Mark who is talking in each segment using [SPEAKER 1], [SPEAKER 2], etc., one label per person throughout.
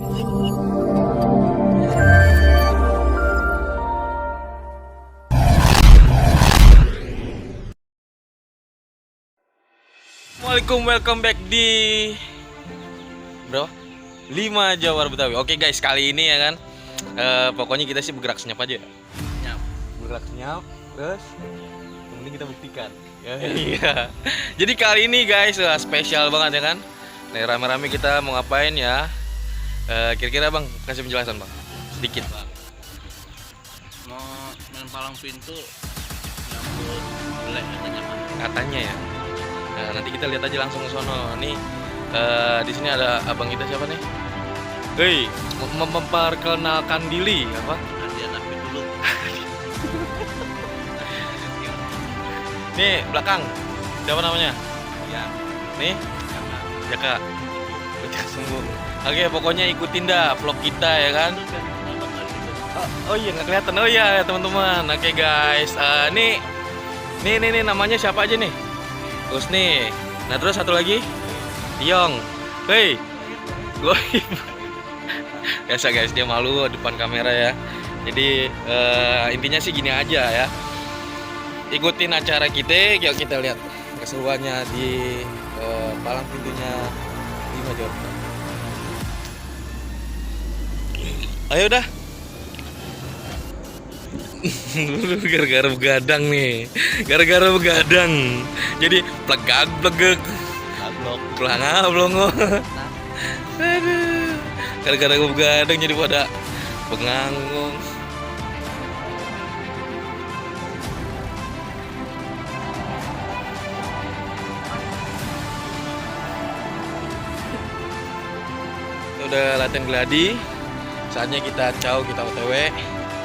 [SPEAKER 1] Assalamualaikum, welcome back di bro 5 Jawara Betawi. Oke guys, kali ini ya kan pokoknya kita sih bergerak senyap aja. Bergerak senyap, terus kemudian kita buktikan ya. Iya. Jadi kali ini guys spesial banget ya kan. Nih rame-rame kita mau ngapain ya? Kira-kira bang kasih penjelasan bang sedikit bang.
[SPEAKER 2] Mau main palang pintu nyambut bule
[SPEAKER 1] Katanya ya. Nah, nanti kita lihat aja langsung ke sono. Nih di sini ada abang kita siapa nih? Hei, memperkenalkan diri apa?
[SPEAKER 2] nanti anak dulu.
[SPEAKER 1] Nih belakang siapa namanya?
[SPEAKER 2] Ya,
[SPEAKER 1] Nih
[SPEAKER 2] karena
[SPEAKER 1] Jaka. Jaka sembuh. Oke, pokoknya ikutin dah vlog kita ya kan. Oh iya nggak kelihatan. Oh iya ya teman-teman. Oke guys, nih namanya siapa aja nih? Terus nih. Nah terus satu lagi Tiong. Hei, Goib. Biasa guys, dia malu depan kamera ya. Jadi intinya sih gini aja ya. Ikutin acara kita, yuk kita lihat keseruannya di palang pintunya 5 Jawara. Ayo dah. Gara-gara begadang nih. Gara-gara begadang. Jadi plegag-plegeg.
[SPEAKER 2] ablok
[SPEAKER 1] Pelanga-blongo. Aduh. Gara-gara gue begadang jadi pada bengangung. Udah latihan gladi, saatnya kita OTW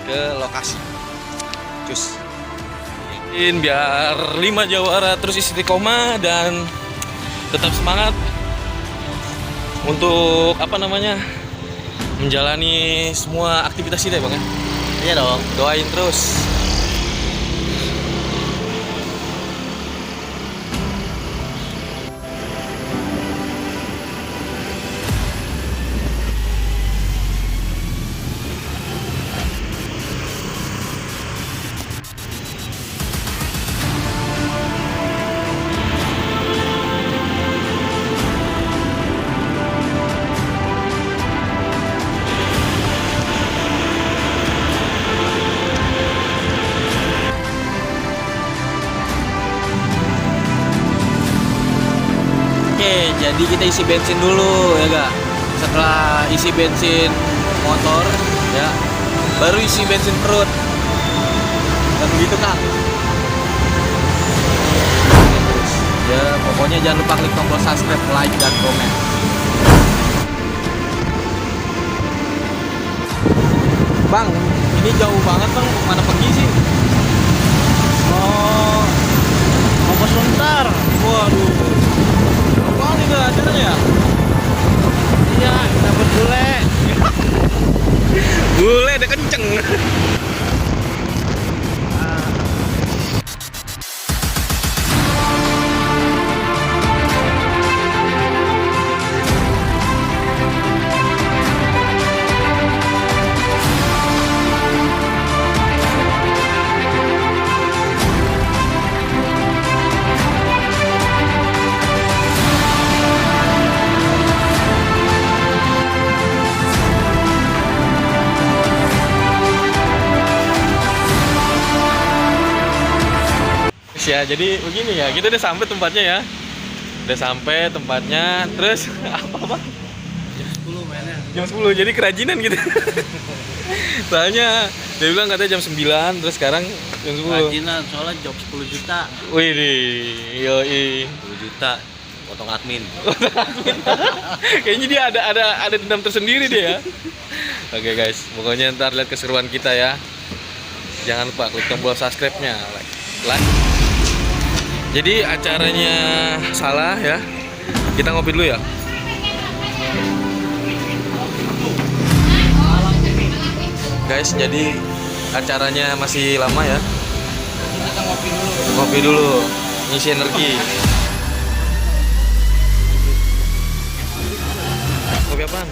[SPEAKER 1] ke lokasi. Cus. Biar 5 Jawara terus istiqomah dan tetap semangat untuk menjalani semua aktivitas kita ya bang ya.
[SPEAKER 2] iya dong.
[SPEAKER 1] Doain terus. Oke, jadi kita isi bensin dulu ya gak? Setelah isi bensin motor ya, baru isi bensin perut. Dan begitu Kang. Ya pokoknya jangan lupa klik tombol subscribe, like, dan komen. Bang, ini jauh banget bang, mana pergi sih?
[SPEAKER 2] Oh, mau ke Suntar.
[SPEAKER 1] Waduh. Apaan itu acaranya ya?
[SPEAKER 2] Iya, dapet bule.
[SPEAKER 1] Bule udah kenceng. Ya jadi begini ya, kita udah sampai tempatnya ya, udah sampai tempatnya. Terus apa bang?
[SPEAKER 2] Jam 10 mainnya.
[SPEAKER 1] Jam 10, jadi kerajinan gitu. Soalnya dia bilang katanya jam 9, terus sekarang jam 10.
[SPEAKER 2] Kerajinan, soalnya job 10 juta.
[SPEAKER 1] Wih, yoi.
[SPEAKER 2] 10 juta potong admin.
[SPEAKER 1] Kayaknya dia ada dendam tersendiri dia ya. Oke guys, pokoknya ntar lihat keseruan kita ya. Jangan lupa klik tombol subscribe-nya, like. Jadi acaranya salah ya. Kita ngopi dulu ya. Guys, jadi acaranya masih lama ya.
[SPEAKER 2] Kita ngopi dulu.
[SPEAKER 1] Ngopi dulu, ngisi energi. Kopi apaan?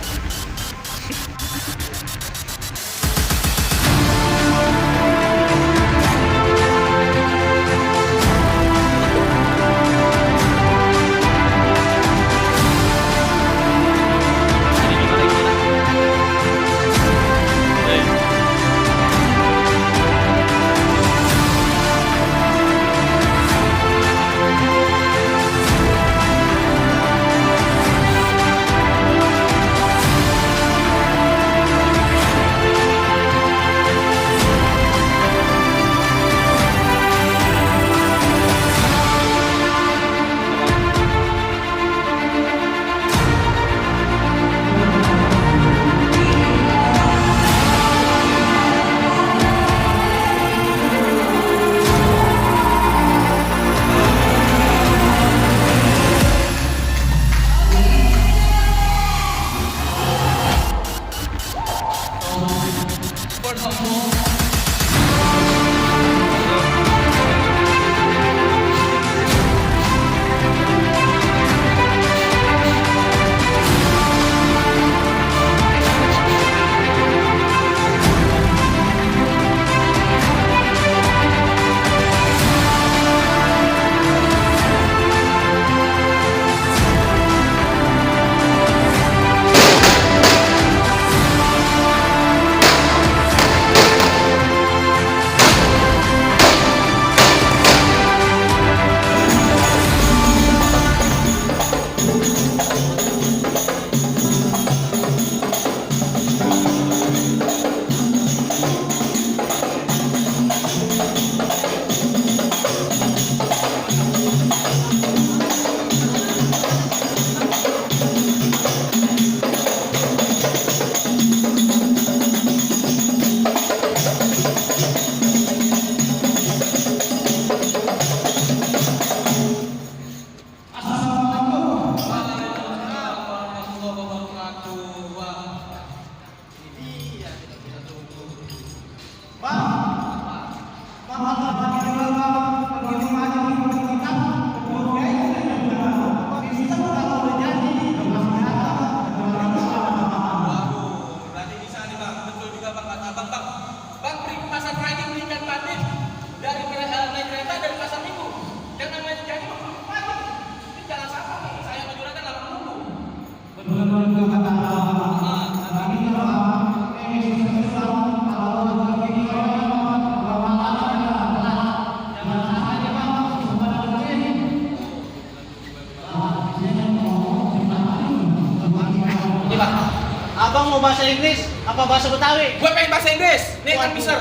[SPEAKER 3] mau bahasa Inggris apa bahasa Betawi?
[SPEAKER 1] Gue pengen bahasa Inggris. Nih kan mister.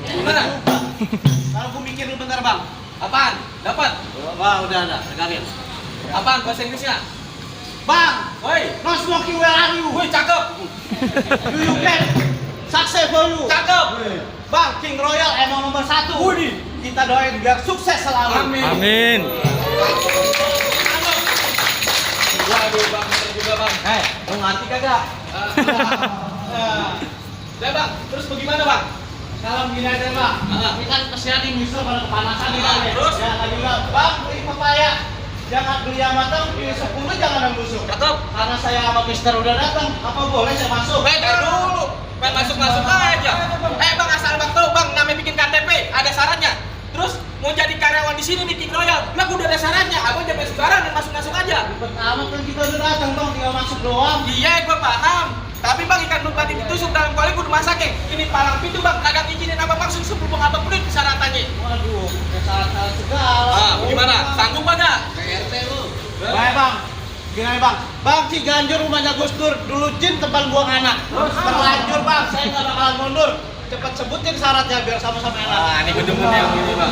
[SPEAKER 1] Gimana?
[SPEAKER 3] Kalau gue mikir lu bentar bang.
[SPEAKER 1] Apaan? Dapat?
[SPEAKER 3] Wah udah ada, pegangin.
[SPEAKER 1] Apaan bahasa Inggrisnya?
[SPEAKER 3] Bang,
[SPEAKER 1] Woi,
[SPEAKER 3] no smoking where are you?
[SPEAKER 1] woi cakep.
[SPEAKER 3] Do you can success for you?
[SPEAKER 1] Cakep.
[SPEAKER 3] Bang, King Royal emang nomor 1.
[SPEAKER 1] Wudi.
[SPEAKER 3] Kita doain biar sukses selalu.
[SPEAKER 1] Amin.
[SPEAKER 4] Amin.
[SPEAKER 1] Waduh bang, bener juga bang.
[SPEAKER 3] Lu ngerti kagak?
[SPEAKER 1] Udah bang, terus bagaimana bang?
[SPEAKER 3] Kalau begini aja bang, ini kan kesian nih misal pada kepanasan nih bang.
[SPEAKER 1] Terus?
[SPEAKER 3] Ya lagi bilang, bang beli papaya. Jangan beli yang matang, pilih 10 jangan yang busuk.
[SPEAKER 1] Cakep.
[SPEAKER 3] Karena saya sama Mister udah datang, apa boleh saya masuk?
[SPEAKER 1] Bentar dulu. Pengen masuk-masuk aja. Bang, asal bang tahu bang, namanya bikin KTP, ada syaratnya. Terus mau jadi karyawan di sini nih King Royal, lah udah ada syaratnya. Abang jangan sembarangan dan masuk-masuk aja.
[SPEAKER 3] Ribet amat kan kita udah datang bang, tinggal masuk doang.
[SPEAKER 1] Iya, gue paham. Tapi bang, ikan lumpati ditusuk dalam kuali kudu masaknya. Ini palang pintu bang, kagak izinin abang masuk sebelum abang penuhi persyaratannya.
[SPEAKER 3] Waduh, udah salah-salah segala.
[SPEAKER 1] Ah, gimana? Sanggup apa?
[SPEAKER 2] PRT lu.
[SPEAKER 3] Baik bang, gini bang. Bang Ciganjur rumahnya Gus Dur, dulu jin tempat buang anak. Terlanjur bang, saya nggak bakalan mundur. Cepat sebutin syaratnya biar sama-sama enak.
[SPEAKER 1] Ah, ini gue demen yang gini bang.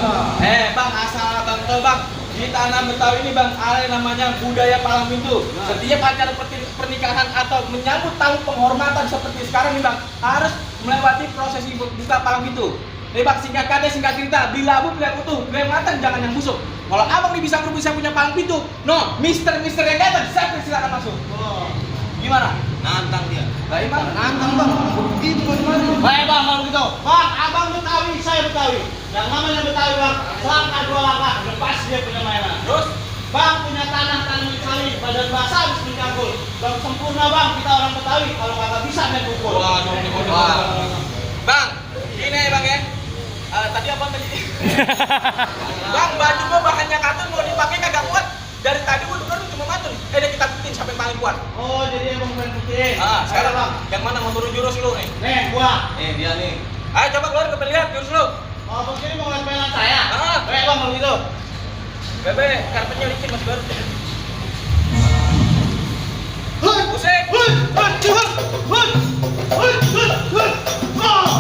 [SPEAKER 1] Bang, asal abang tahu bang, di tanah Betawi ini bang, ada yang namanya budaya palang pintu. Setiap acara pernikahan atau menyambut tamu penghormatan seperti sekarang nih bang, harus melewati prosesi buka palang pintu. Nih bang, singkat kata singkat cerita, bila abu bila utuh, bila matang jangan yang busuk. Kalau abang nih bisa punya palang pintu, no, mister yang datang, silakan masuk. Gimana?
[SPEAKER 2] Nantang dia.
[SPEAKER 1] Lah bang,
[SPEAKER 3] Nantang bang, begitu bagaimana? Baik bang, kalau gitu. Bang, abang Betawi, saya Betawi. Yang namanya Betawi bang, selangkah 2 langkah, lepas dia punya mainan.
[SPEAKER 1] terus
[SPEAKER 3] Bang punya tanah sawit, badan basah habis mencangkul. Bang sempurna bang, kita orang Betawi, kalau kagak bisa main pukul.
[SPEAKER 1] waduh, bang, ini ya bang ya. Tadi apa tadi? Bang, baju gua bahannya katun mau dipakai kagak kuat. Dari tadi gua denger lu cuma matun. Udah kita buktiin sampai paling kuat.
[SPEAKER 3] Oh, jadi emang main putih.
[SPEAKER 1] Sekarang
[SPEAKER 3] bang.
[SPEAKER 1] yang mana mau turun jurus lu nih?
[SPEAKER 3] Nih, gua.
[SPEAKER 2] Dia nih.
[SPEAKER 1] Ayo coba keluar ke lihat jurus lu.
[SPEAKER 3] Oh, begini mau main mainan saya.
[SPEAKER 1] Ah.
[SPEAKER 3] Baik bang, kalau gitu.
[SPEAKER 1] Bebe, karpetnya licin masih baru.
[SPEAKER 3] Hut,
[SPEAKER 1] Buset.
[SPEAKER 3] hut, hut, hut, hut, hut, hut, hut.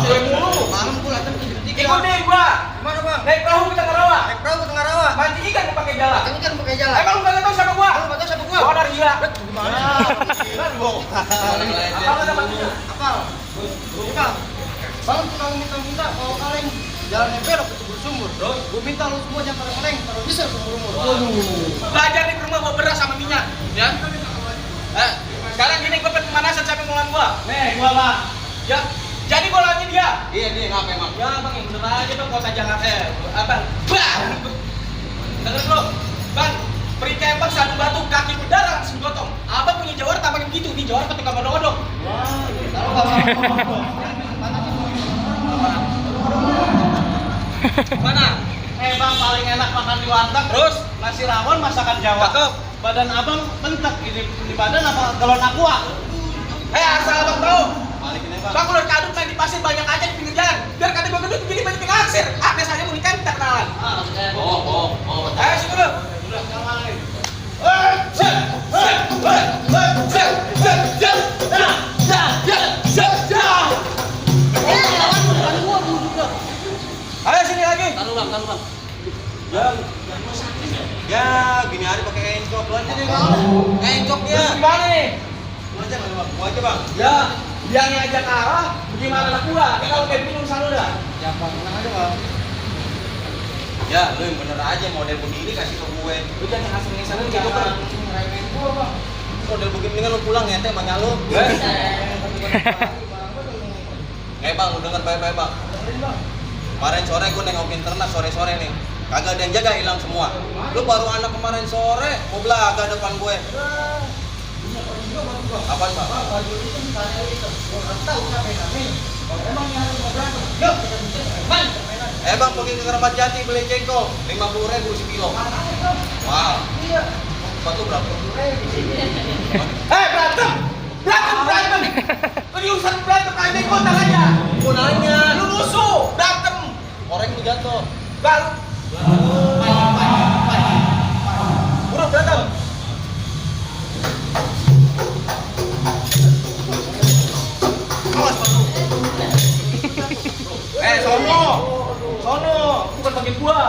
[SPEAKER 1] Gue mulu.
[SPEAKER 2] Malam pula kan
[SPEAKER 1] Ikutin gua.
[SPEAKER 2] Gimana bang?
[SPEAKER 1] Naik perahu ke tengah rawa.
[SPEAKER 2] Naik perahu ke tengah rawa.
[SPEAKER 1] Mancing ikan pakai jala.
[SPEAKER 2] Ini kan pakai jalan.
[SPEAKER 1] Emang lu kagak tahu siapa gua?
[SPEAKER 2] Lu nggak tahu siapa gua?
[SPEAKER 1] Gua dari gila.
[SPEAKER 2] Gimana?
[SPEAKER 3] Gimana gua?
[SPEAKER 1] Apa kata maksudnya?
[SPEAKER 2] Apa? Bang, bang tukang minta kalau kalian jalannya belok ke sumur.
[SPEAKER 1] Terus?
[SPEAKER 2] Gua minta lu semua jangan pada meleng, taruh bisa sumur-umur.
[SPEAKER 1] Belajar di rumah bawa beras sama minyak, ya. Sekarang gini gua pengen pemanasan sampai mulan gua.
[SPEAKER 3] Nih, gua bang.
[SPEAKER 1] Ya, jadi bolanya dia.
[SPEAKER 2] Iya dia ngapa emang?
[SPEAKER 1] Ya bang, yang bener aja dong, kau saja nggak abang. Bang, dengar dulu, bang. Peri tembak satu batu, kaki berdarah langsung gotong. Abang punya jawara tampaknya begitu, ini jawara ketika odong-odong.
[SPEAKER 3] Wah, tahu bang.
[SPEAKER 1] Mana?
[SPEAKER 3] Bang paling enak makan di warteg.
[SPEAKER 1] Terus?
[SPEAKER 3] Nasi rawon masakan Jawa.
[SPEAKER 1] Cakep.
[SPEAKER 3] Badan abang bentek ini di badan apa galon aqua?
[SPEAKER 1] Asal abang tahu.
[SPEAKER 2] Balikin aja bang.
[SPEAKER 1] Bang udah kadut main di pasir banyak aja di pinggir jalan. Biar kata gua gendut jadi banyak yang naksir. Biasanya mau nikah minta kenalan.
[SPEAKER 2] Oh.
[SPEAKER 1] Ayo sini dulu.
[SPEAKER 3] Udah yang mana nih?
[SPEAKER 1] Ayo sini lagi.
[SPEAKER 2] Taruh bang. Ya, gini hari pakai encok lu aja deh bang. Encok dia.
[SPEAKER 1] Terus gimana nih?
[SPEAKER 2] Gua aja bang.
[SPEAKER 1] Ya, yang ngajak arah, bagaimana anak gua? Ini kalau kayak minum selalu dah.
[SPEAKER 2] Ya bang, tenang aja bang. Ya, lu yang bener aja model begini kasih ke gue.
[SPEAKER 1] Lu jangan asal ngesan gitu
[SPEAKER 2] Jangan
[SPEAKER 1] kan.
[SPEAKER 2] ngeremehin gua bang. Model begini mendingan lu pulang ya, teh sama lu. Bang, lu denger baik-baik bang. Kemarin sore gue nengokin ternak sore-sore nih. Kagak ada yang jaga, hilang semua. Lu baru anak kemarin sore, mau belaga depan gue. Apaan bang? Bang, pergi ke Keramat Jati beli jengkol 50.000 sekilo. Wow. Batu berapa?
[SPEAKER 1] Berantem! Lu diurusan berantem aja kontak aja.
[SPEAKER 2] Gua nanya.
[SPEAKER 1] Lu musuh, berantem.
[SPEAKER 2] Orang lu jatuh.
[SPEAKER 1] Baru. Buruk berantem. pakai gua.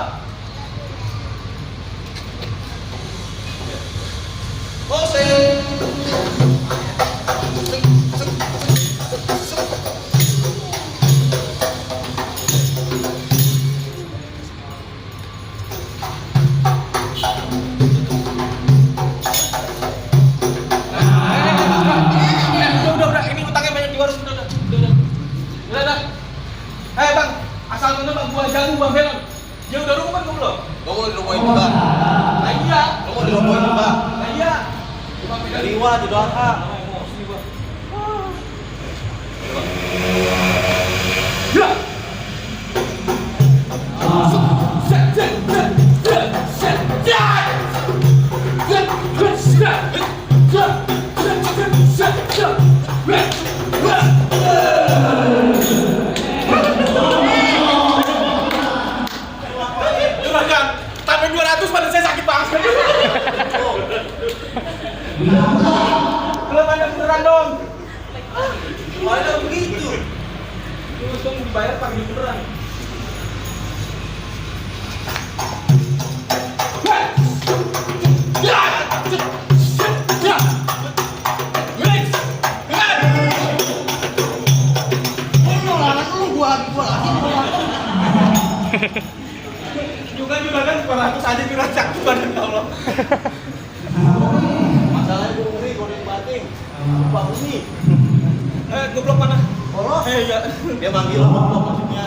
[SPEAKER 1] Udah, ini utangnya banyak di warung. Udah. Eh bang, asal bener bang, gua jago bang Velan. Dia udah rumah kan belum?
[SPEAKER 2] Lo mau dirobohin juga?
[SPEAKER 1] Nah iya.
[SPEAKER 2] Lo mau dirobohin juga?
[SPEAKER 1] Nah iya.
[SPEAKER 2] Liwa di doa.
[SPEAKER 1] Ya. Juragan, tambah 200 pada saya sakit banget. Belum ada beneran dong.
[SPEAKER 2] Mana begitu?
[SPEAKER 1] Untung dibayar pakai beneran. Juga kan 200 aja curang sakit badan Allah.
[SPEAKER 2] Masalahnya gue ngeri, gue yang bating. Lupa bunyi.
[SPEAKER 1] Goblok mana?
[SPEAKER 2] Oh,
[SPEAKER 1] Iya.
[SPEAKER 2] dia manggil lo goblok maksudnya.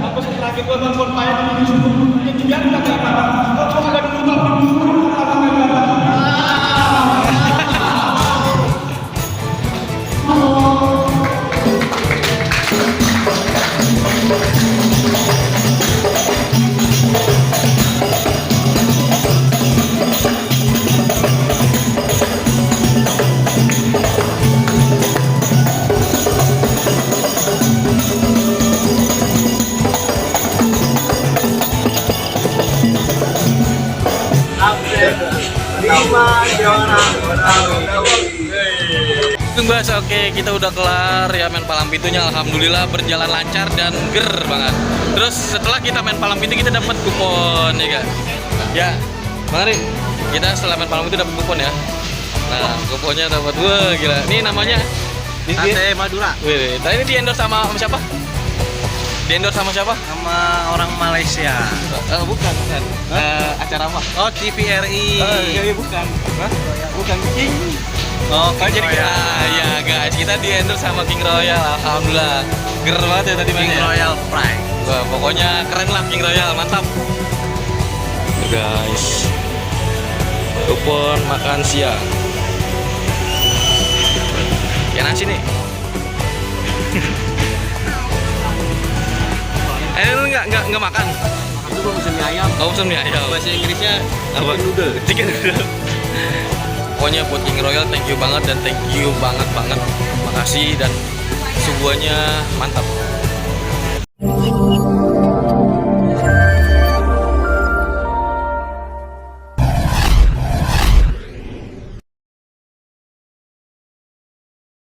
[SPEAKER 1] Apa sih terakhir gua nonton payah di YouTube? Yang dibiarin enggak apa-apa. Gua enggak dulu. Bas, oke kita udah kelar ya main palang pintunya, alhamdulillah berjalan lancar dan ger banget. Terus setelah kita main palang pintu kita dapat kupon ya kak. Ya, Bang Ari, kita setelah main palang pintu dapat kupon ya. Nah kuponnya dapat, wah gila. Ini namanya
[SPEAKER 3] Sate Madura
[SPEAKER 1] wih, tadi ini di endorse sama siapa? Di endorse sama siapa?
[SPEAKER 3] sama orang Malaysia.
[SPEAKER 1] Bukan. Acara apa?
[SPEAKER 3] Oh, TVRI.
[SPEAKER 1] Iya bukan. Hah? Bukan King.
[SPEAKER 3] Oh,
[SPEAKER 1] Oh, jadi ya guys, kita di endorse sama King Royal, alhamdulillah. Ger banget ya tadi
[SPEAKER 3] King
[SPEAKER 1] mainnya.
[SPEAKER 3] Royal Pride.
[SPEAKER 1] Wah, pokoknya keren lah King Royal, mantap. Guys, kupon makan siang. Ya nasi nih. Lu nggak makan?
[SPEAKER 3] Itu gua pesen mie ayam.
[SPEAKER 1] Oh, pesen mie ayam.
[SPEAKER 3] Bahasa Inggrisnya
[SPEAKER 1] Apa?
[SPEAKER 3] noodle.
[SPEAKER 1] Chicken noodle. Pokoknya buat King Royal thank you banget dan thank you banget. Makasih dan sungguhnya mantap.